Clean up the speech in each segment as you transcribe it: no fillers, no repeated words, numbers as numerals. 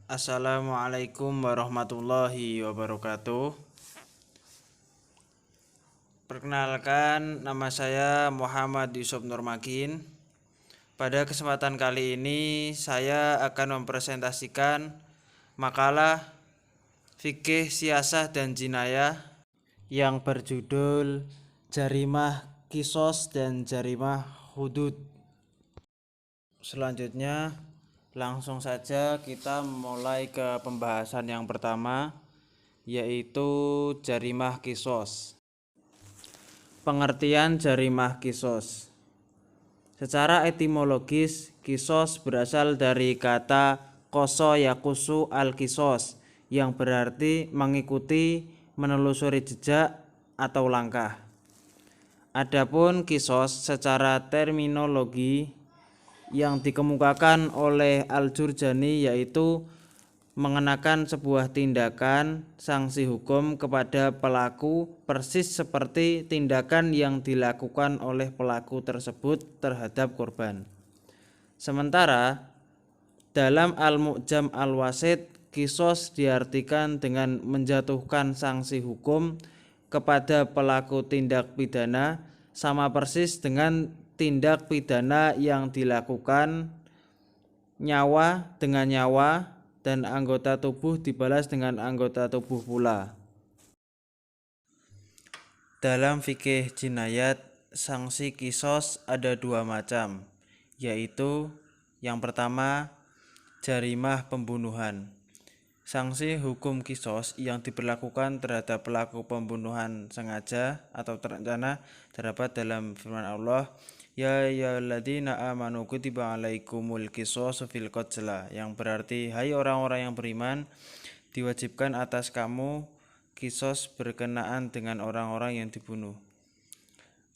Assalamualaikum warahmatullahi wabarakatuh. Perkenalkan, nama saya Muhammad Yusuf Nurmakin. Pada kesempatan kali ini saya akan mempresentasikan makalah fikih siasah dan jinayah yang berjudul Jarimah Qisas dan Jarimah Hudud. Selanjutnya langsung saja kita mulai ke pembahasan yang pertama, yaitu jarimah qisas. Pengertian jarimah qisas. Secara etimologis, qisas berasal dari kata qoso yaqusu al-qisas yang berarti mengikuti, menelusuri jejak atau langkah. Adapun qisas secara terminologi yang dikemukakan oleh Al-Jurjani yaitu mengenakan sebuah tindakan sanksi hukum kepada pelaku persis seperti tindakan yang dilakukan oleh pelaku tersebut terhadap korban. Sementara dalam Al-Mu'jam Al-Wasit, qisas diartikan dengan menjatuhkan sanksi hukum kepada pelaku tindak pidana sama persis dengan tindak pidana yang dilakukan nyawa dengan nyawa dan anggota tubuh dibalas dengan anggota tubuh pula. Dalam fikih jinayat, sanksi qisas ada dua macam, yaitu yang pertama, jarimah pembunuhan. Sanksi hukum qisas yang diberlakukan terhadap pelaku pembunuhan sengaja atau terencana terdapat dalam firman Allah, Ya ayyuhalladzina amanu kutiba alaikumul qisasu fil qatla, yang berarti hai orang-orang yang beriman, diwajibkan atas kamu qisas berkenaan dengan orang-orang yang dibunuh.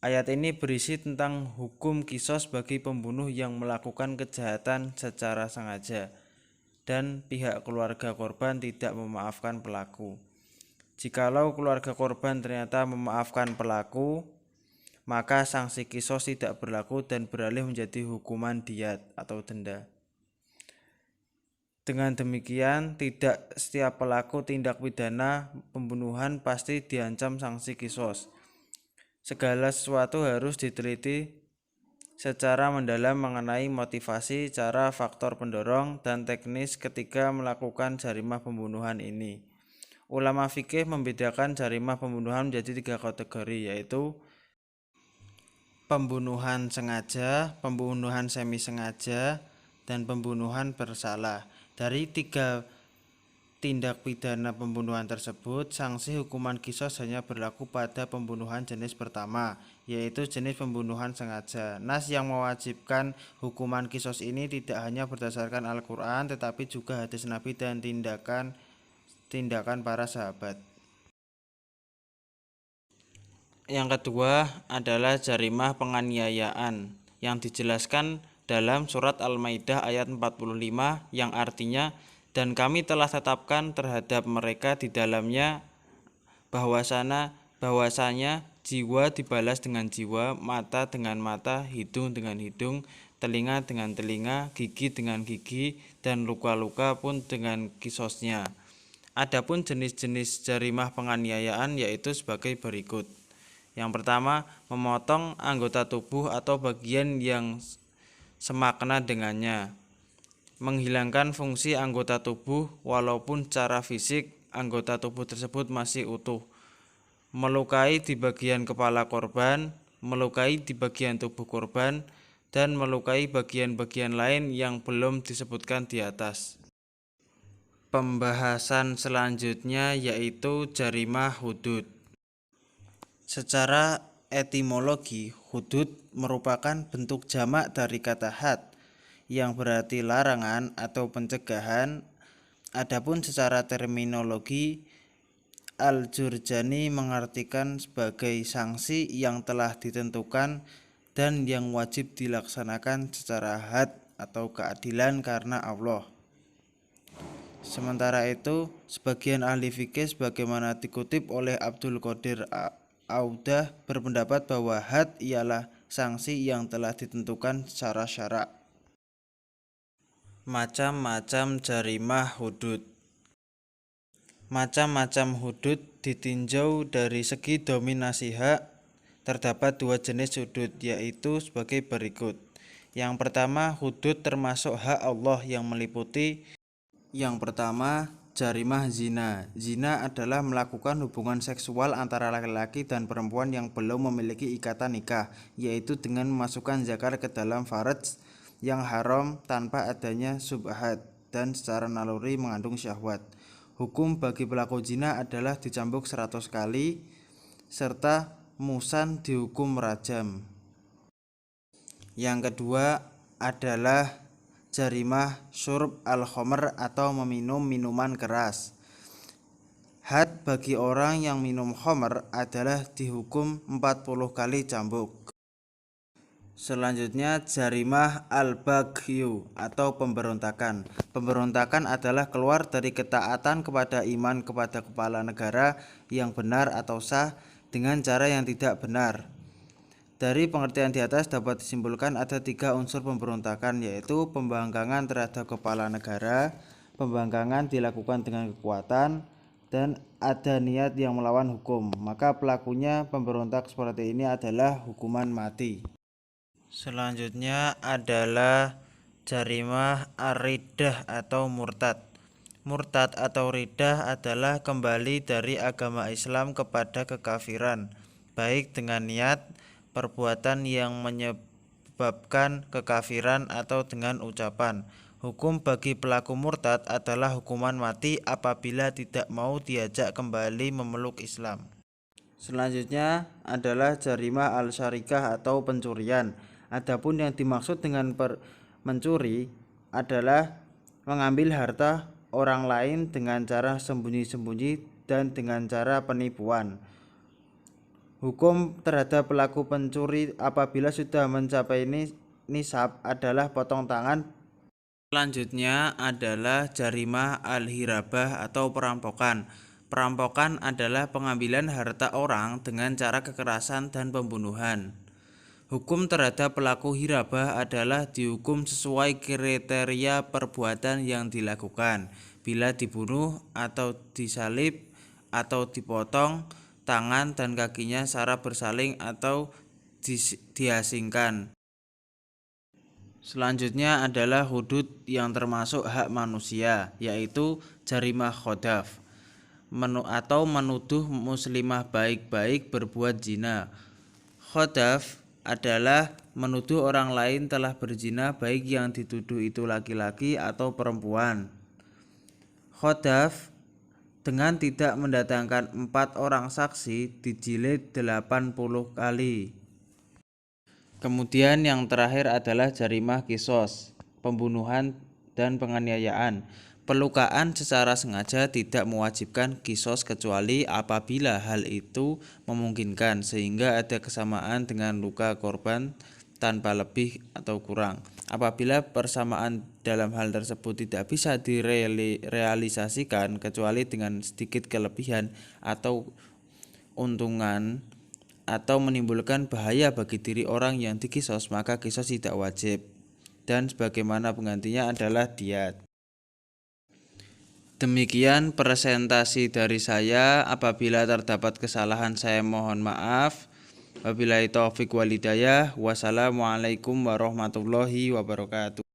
Ayat ini berisi tentang hukum qisas bagi pembunuh yang melakukan kejahatan secara sengaja dan pihak keluarga korban tidak memaafkan pelaku. Jikalau keluarga korban ternyata memaafkan pelaku, maka sanksi qisas tidak berlaku dan beralih menjadi hukuman diat atau denda. Dengan demikian, tidak setiap pelaku tindak pidana pembunuhan pasti diancam sanksi qisas. Segala sesuatu harus diteliti secara mendalam mengenai motivasi, cara, faktor pendorong, dan teknis ketika melakukan jarimah pembunuhan ini. Ulama fikih membedakan jarimah pembunuhan menjadi tiga kategori, yaitu pembunuhan sengaja, pembunuhan semi sengaja, dan pembunuhan bersalah. Dari tiga tindak pidana pembunuhan tersebut, sanksi hukuman qisas hanya berlaku pada pembunuhan jenis pertama, yaitu jenis pembunuhan sengaja. Nas yang mewajibkan hukuman qisas ini tidak hanya berdasarkan Al-Quran, tetapi juga hadis Nabi dan tindakan para sahabat. Yang kedua adalah jarimah penganiayaan yang dijelaskan dalam surat Al-Maidah ayat 45 yang artinya, dan kami telah tetapkan terhadap mereka di dalamnya bahwasanya jiwa dibalas dengan jiwa, mata dengan mata, hidung dengan hidung, telinga dengan telinga, gigi dengan gigi, dan luka-luka pun dengan qisasnya. Adapun jenis-jenis jarimah penganiayaan yaitu sebagai berikut. Yang pertama, memotong anggota tubuh atau bagian yang semakna dengannya. Menghilangkan fungsi anggota tubuh walaupun secara fisik anggota tubuh tersebut masih utuh. Melukai di bagian kepala korban, melukai di bagian tubuh korban, dan melukai bagian-bagian lain yang belum disebutkan di atas. Pembahasan selanjutnya yaitu jarimah hudud. Secara etimologi, hudud merupakan bentuk jamak dari kata had yang berarti larangan atau pencegahan. Adapun secara terminologi, Al-Jurjani mengartikan sebagai sanksi yang telah ditentukan dan yang wajib dilaksanakan secara had atau keadilan karena Allah. Sementara itu, sebagian ahli fikih sebagaimana dikutip oleh Abdul Qadir Audah berpendapat bahwa had ialah sanksi yang telah ditentukan secara syarak. Macam-macam jarimah hudud. Macam-macam hudud ditinjau dari segi dominasi hak. Terdapat dua jenis hudud, yaitu sebagai berikut. Yang pertama, hudud termasuk hak Allah yang meliputi: yang pertama, jarimah zina. Zina adalah melakukan hubungan seksual antara laki-laki dan perempuan yang belum memiliki ikatan nikah, yaitu dengan memasukkan zakar ke dalam faraj yang haram tanpa adanya syubhat dan secara naluri mengandung syahwat. Hukum bagi pelaku zina adalah dicambuk 100 kali serta musan dihukum rajam. Yang kedua adalah jarimah syurb al-khamr atau meminum minuman keras. Had bagi orang yang minum khamr adalah dihukum 40 kali cambuk. Selanjutnya jarimah al-baghyu atau pemberontakan. Pemberontakan adalah keluar dari ketaatan kepada iman kepada kepala negara yang benar atau sah dengan cara yang tidak benar. Dari pengertian di atas dapat disimpulkan ada 3 unsur pemberontakan, yaitu pembangkangan terhadap kepala negara, pembangkangan dilakukan dengan kekuatan, dan ada niat yang melawan hukum. Maka pelakunya pemberontak seperti ini adalah hukuman mati. Selanjutnya adalah jarimah ar-riddah atau murtad. Murtad atau riddah adalah kembali dari agama Islam kepada kekafiran, baik dengan niat, perbuatan yang menyebabkan kekafiran, atau dengan ucapan. Hukum bagi pelaku murtad adalah hukuman mati apabila tidak mau diajak kembali memeluk Islam. Selanjutnya adalah jarimah al-syarikah atau pencurian. Adapun yang dimaksud dengan mencuri adalah mengambil harta orang lain dengan cara sembunyi-sembunyi dan dengan cara penipuan. Hukum terhadap pelaku pencuri apabila sudah mencapai nisab adalah potong tangan. Selanjutnya adalah jarimah al-hirabah atau perampokan. Perampokan adalah pengambilan harta orang dengan cara kekerasan dan pembunuhan. Hukum terhadap pelaku hirabah adalah dihukum sesuai kriteria perbuatan yang dilakukan. Bila dibunuh atau disalib atau dipotong tangan dan kakinya secara bersaling atau diasingkan. Selanjutnya adalah hudud yang termasuk hak manusia, yaitu jarimah khodaf atau menuduh muslimah baik-baik berbuat zina. Khodaf adalah menuduh orang lain telah berzina, baik yang dituduh itu laki-laki atau perempuan. Khodaf dengan tidak mendatangkan 4 orang saksi dijilid 80 kali. Kemudian yang terakhir adalah jarimah kisos, pembunuhan dan penganiayaan. Pelukaan secara sengaja tidak mewajibkan kisos kecuali apabila hal itu memungkinkan sehingga ada kesamaan dengan luka korban tanpa lebih atau kurang. Apabila persamaan dalam hal tersebut tidak bisa direalisasikan kecuali dengan sedikit kelebihan atau untungan atau menimbulkan bahaya bagi diri orang yang dikisos, maka kisos tidak wajib dan sebagaimana penggantinya adalah diat. Demikian presentasi dari saya. Apabila terdapat kesalahan saya mohon maaf. Wabillahi taufiq wal hidayah. Wassalamualaikum warahmatullahi wabarakatuh.